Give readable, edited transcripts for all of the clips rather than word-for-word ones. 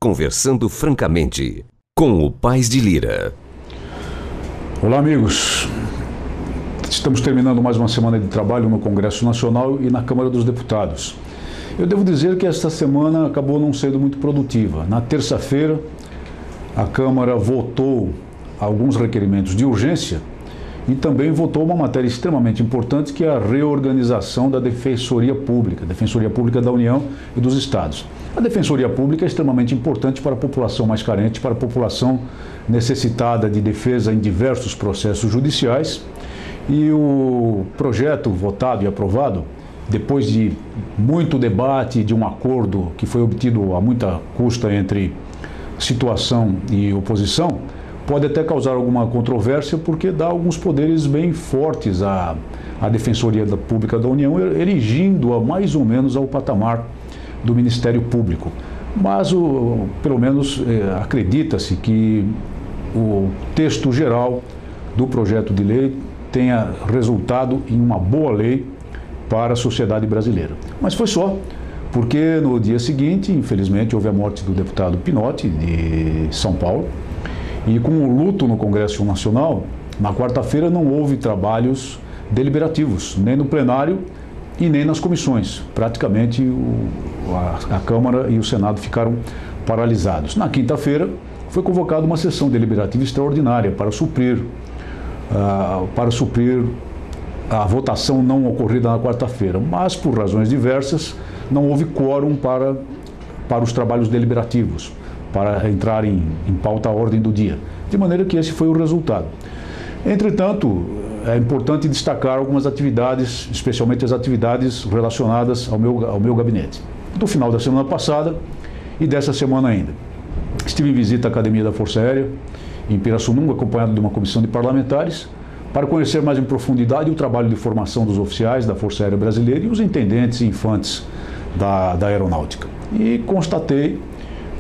Conversando francamente com o Paes de Lira. Olá, amigos. Estamos terminando mais uma semana de trabalho no Congresso Nacional e na Câmara dos Deputados. Eu devo dizer que esta semana acabou não sendo muito produtiva. Na terça-feira, a Câmara votou alguns requerimentos de urgência e também votou uma matéria extremamente importante, que é a reorganização da Defensoria Pública da União e dos Estados. A Defensoria Pública é extremamente importante para a população mais carente, para a população necessitada de defesa em diversos processos judiciais. E o projeto votado e aprovado, depois de muito debate, de um acordo que foi obtido a muita custa entre situação e oposição, pode até causar alguma controvérsia, porque dá alguns poderes bem fortes à Defensoria Pública da União, erigindo-a mais ou menos ao patamar do Ministério Público. Mas, pelo menos, acredita-se que o texto geral do projeto de lei tenha resultado em uma boa lei para a sociedade brasileira. Mas foi só, porque no dia seguinte, infelizmente, houve a morte do deputado Pinotti, de São Paulo, e com o luto no Congresso Nacional, na quarta-feira não houve trabalhos deliberativos, nem no plenário e nem nas comissões. Praticamente a Câmara e o Senado ficaram paralisados. Na quinta-feira foi convocada uma sessão deliberativa extraordinária para suprir a votação não ocorrida na quarta-feira, mas por razões diversas não houve quórum para os trabalhos deliberativos, para entrar em pauta a ordem do dia, de maneira que esse foi o resultado. Entretanto, é importante destacar algumas atividades, especialmente as atividades relacionadas ao meu gabinete. Do final da semana passada e dessa semana ainda. Estive em visita à Academia da Força Aérea, em Pirassununga, acompanhado de uma comissão de parlamentares, para conhecer mais em profundidade o trabalho de formação dos oficiais da Força Aérea Brasileira e os intendentes e infantes da Aeronáutica. E constatei,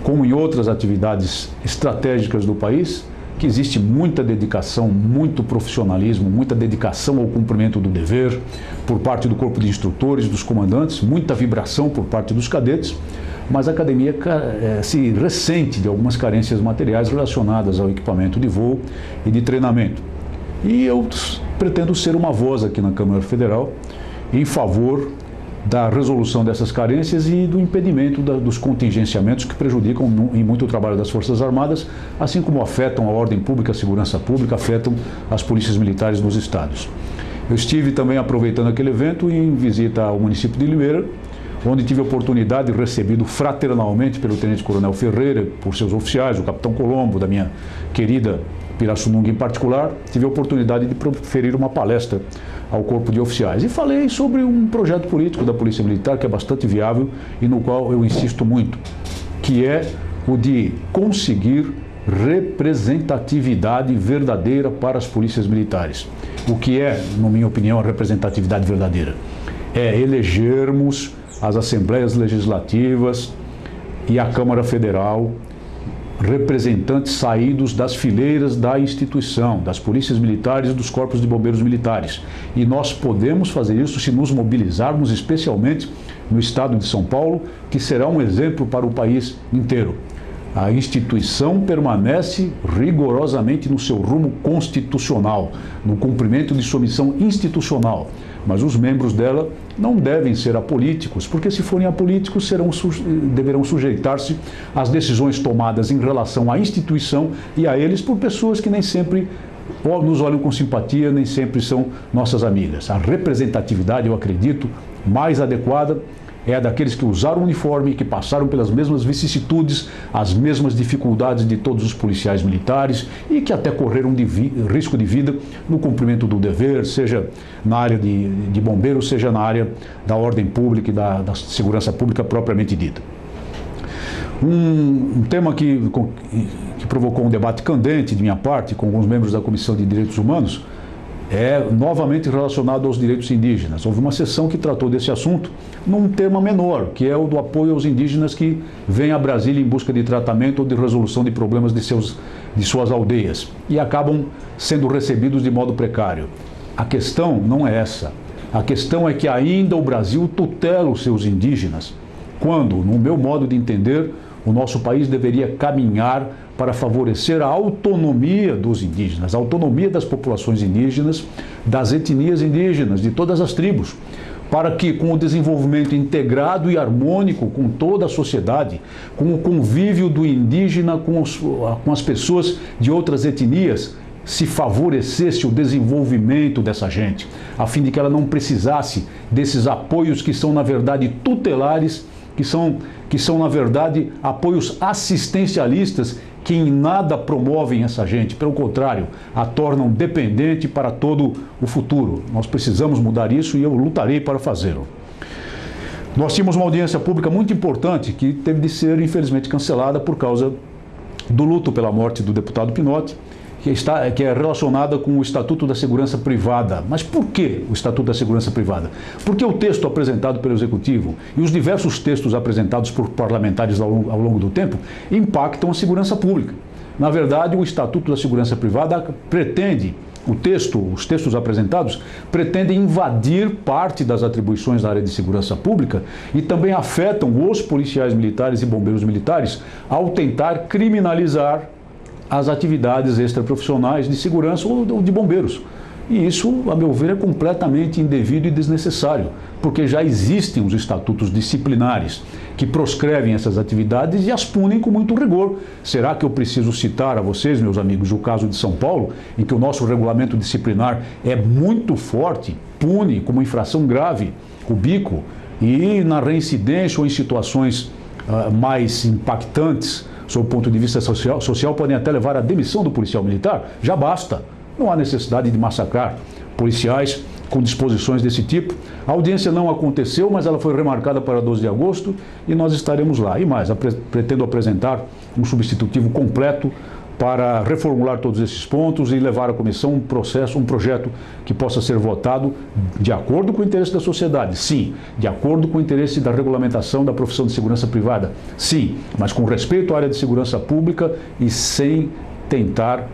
como em outras atividades estratégicas do país, que existe muita dedicação, muito profissionalismo, muita dedicação ao cumprimento do dever por parte do corpo de instrutores, dos comandantes, muita vibração por parte dos cadetes, mas a academia se ressente de algumas carências materiais relacionadas ao equipamento de voo e de treinamento. E eu pretendo ser uma voz aqui na Câmara Federal em favor da resolução dessas carências e do impedimento dos contingenciamentos que prejudicam em muito o trabalho das Forças Armadas, assim como afetam a ordem pública, a segurança pública, afetam as polícias militares nos estados. Eu estive também aproveitando aquele evento em visita ao município de Limeira, onde tive a oportunidade, recebido fraternalmente pelo Tenente Coronel Ferreira, por seus oficiais, o Capitão Colombo, da minha querida Pirassununga em particular, tive a oportunidade de proferir uma palestra ao corpo de oficiais. E falei sobre um projeto político da Polícia Militar que é bastante viável e no qual eu insisto muito, que é o de conseguir representatividade verdadeira para as polícias militares. O que é, na minha opinião, a representatividade verdadeira? É elegermos as Assembleias Legislativas e a Câmara Federal representantes saídos das fileiras da instituição, das polícias militares e dos corpos de bombeiros militares. E nós podemos fazer isso se nos mobilizarmos, especialmente no estado de São Paulo, que será um exemplo para o país inteiro. A instituição permanece rigorosamente no seu rumo constitucional, no cumprimento de sua missão institucional. Mas os membros dela não devem ser apolíticos, porque se forem apolíticos deverão sujeitar-se às decisões tomadas em relação à instituição e a eles por pessoas que nem sempre nos olham com simpatia, nem sempre são nossas amigas. A representatividade, eu acredito, mais adequada é a daqueles que usaram o uniforme, que passaram pelas mesmas vicissitudes, as mesmas dificuldades de todos os policiais militares e que até correram risco de vida no cumprimento do dever, seja na área de bombeiros, seja na área da ordem pública e da segurança pública propriamente dita. Um tema que provocou um debate candente de minha parte com alguns membros da Comissão de Direitos Humanos é novamente relacionado aos direitos indígenas. Houve uma sessão que tratou desse assunto num tema menor, que é o do apoio aos indígenas que vêm a Brasília em busca de tratamento ou de resolução de problemas de suas aldeias e acabam sendo recebidos de modo precário. A questão não é essa. A questão é que ainda o Brasil tutela os seus indígenas, quando, no meu modo de entender, O nosso país deveria caminhar para favorecer a autonomia dos indígenas, a autonomia das populações indígenas, das etnias indígenas, de todas as tribos, para que, com o desenvolvimento integrado e harmônico com toda a sociedade, com o convívio do indígena com as pessoas de outras etnias, se favorecesse o desenvolvimento dessa gente, a fim de que ela não precisasse desses apoios que são, na verdade, tutelares, que são na verdade, apoios assistencialistas que em nada promovem essa gente, pelo contrário, a tornam dependente para todo o futuro. Nós precisamos mudar isso e eu lutarei para fazê-lo. Nós tínhamos uma audiência pública muito importante que teve de ser, infelizmente, cancelada por causa do luto pela morte do deputado Pinotti, que é relacionada com o Estatuto da Segurança Privada. Mas por que o Estatuto da Segurança Privada? Porque o texto apresentado pelo Executivo e os diversos textos apresentados por parlamentares ao longo do tempo impactam a segurança pública. Na verdade, o Estatuto da Segurança Privada pretende, os textos apresentados, pretendem invadir parte das atribuições da área de segurança pública e também afetam os policiais militares e bombeiros militares ao tentar criminalizar as atividades extraprofissionais de segurança ou de bombeiros. E isso, a meu ver, é completamente indevido e desnecessário, porque já existem os estatutos disciplinares que proscrevem essas atividades e as punem com muito rigor. Será que eu preciso citar a vocês, meus amigos, o caso de São Paulo, em que o nosso regulamento disciplinar é muito forte, pune como infração grave o bico, e na reincidência ou em situações mais impactantes, sob o ponto de vista social, podem até levar à demissão do policial militar? Já basta. Não há necessidade de massacrar policiais com disposições desse tipo. A audiência não aconteceu, mas ela foi remarcada para 12 de agosto e nós estaremos lá. E mais, pretendo apresentar um substitutivo completo para reformular todos esses pontos e levar à comissão um projeto que possa ser votado de acordo com o interesse da sociedade, sim, de acordo com o interesse da regulamentação da profissão de segurança privada, sim, mas com respeito à área de segurança pública e sem tentar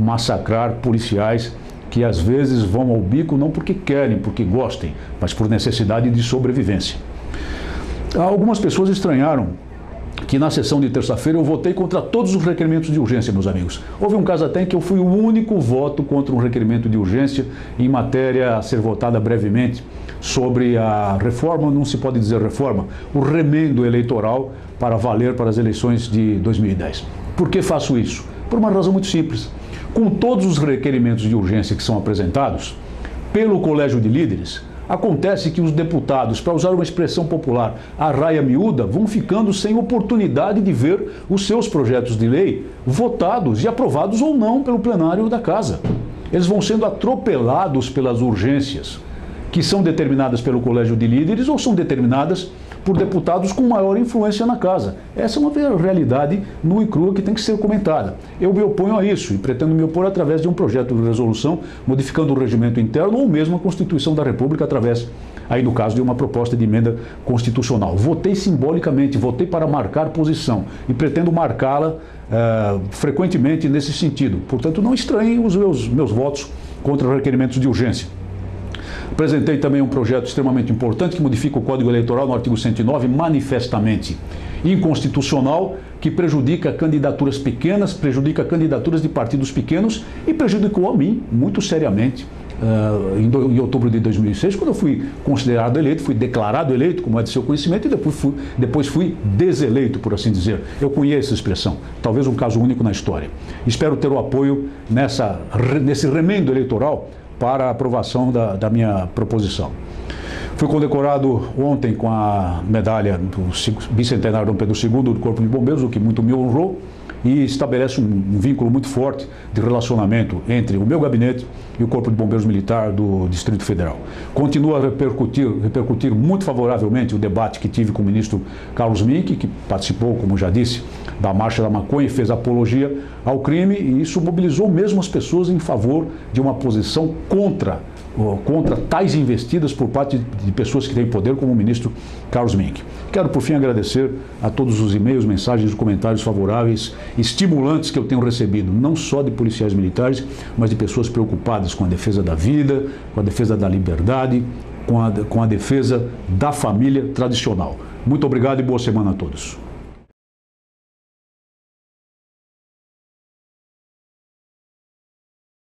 massacrar policiais que às vezes vão ao bico não porque querem, porque gostem, mas por necessidade de sobrevivência. Algumas pessoas estranharam que na sessão de terça-feira eu votei contra todos os requerimentos de urgência, meus amigos. Houve um caso até em que eu fui o único voto contra um requerimento de urgência em matéria a ser votada brevemente sobre a reforma, não se pode dizer reforma, o remendo eleitoral para valer para as eleições de 2010. Por que faço isso? Por uma razão muito simples. Com todos os requerimentos de urgência que são apresentados pelo Colégio de Líderes, acontece que os deputados, para usar uma expressão popular, a raia miúda, vão ficando sem oportunidade de ver os seus projetos de lei votados e aprovados ou não pelo plenário da Casa. Eles vão sendo atropelados pelas urgências que são determinadas pelo Colégio de Líderes ou são determinadas por deputados com maior influência na Casa. Essa é uma realidade nua e crua que tem que ser comentada. Eu me oponho a isso e pretendo me opor através de um projeto de resolução modificando o regimento interno ou mesmo a Constituição da República através, aí no caso, de uma proposta de emenda constitucional. Votei simbolicamente, votei para marcar posição e pretendo marcá-la frequentemente nesse sentido. Portanto, não estranhem os meus votos contra requerimentos de urgência. Apresentei também um projeto extremamente importante que modifica o Código Eleitoral no artigo 109, manifestamente inconstitucional, que prejudica candidaturas pequenas, prejudica candidaturas de partidos pequenos e prejudicou a mim muito seriamente em outubro de 2006, quando eu fui considerado eleito, fui declarado eleito, como é de seu conhecimento, e depois fui deseleito, por assim dizer. Eu conheço essa expressão, talvez um caso único na história. Espero ter o apoio nesse remendo eleitoral para a aprovação da minha proposição. Fui condecorado ontem com a medalha do bicentenário Dom Pedro II do Corpo de Bombeiros, o que muito me honrou e estabelece um vínculo muito forte de relacionamento entre o meu gabinete e o Corpo de Bombeiros Militar do Distrito Federal. Continua a repercutir muito favoravelmente o debate que tive com o ministro Carlos Mink, que participou, como já disse, da Marcha da Maconha e fez apologia ao crime, e isso mobilizou mesmo as pessoas em favor de uma posição contra tais investidas por parte de pessoas que têm poder, como o ministro Carlos Mink. Quero, por fim, agradecer a todos os e-mails, mensagens e comentários favoráveis, estimulantes que eu tenho recebido, não só de policiais militares, mas de pessoas preocupadas com a defesa da vida, com a defesa da liberdade, com a defesa da família tradicional. Muito obrigado e boa semana a todos.